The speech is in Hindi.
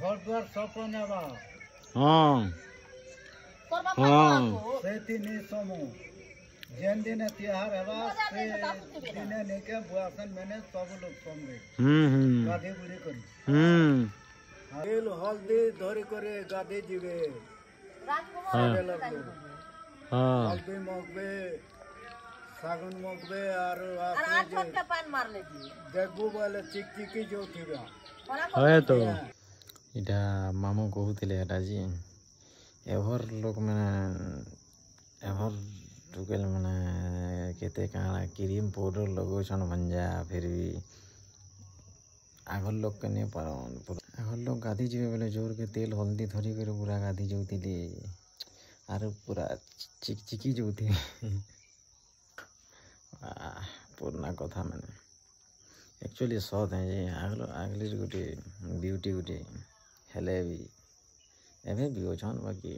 घर द्वार सब बनेबा हाँ हाँ से तीन समूह जेन दिन त्योहार हेबा से दिने नेके बुआसन मैंने सब लोग समरे गाधी बुढ़ी करी तेल हल्दी धरी करे गाधी जीवे हल्दी मगबे सागुन मगबे और देखबू बोले चिकचिकी जो थिबा है तो इटा मामू कहूले एटा जी एभर लोक मैंने एभर टुकेल मैंने केते काଣା क्रीम पाउडर लगोछन भंजा फिर भी आगर लोक के नहीं पारन आगर लोक गाधी जीवे बेले जोर के तेल हल्दी धरी कर पूरा गाधी जोतिले आर पूरा चिकचिकी जोति पुराना कथा मैंने एक्चुअली सत है जे आगली गोटे ब्यूटी गोटे हेले भी एवं भी अच्छन बाकी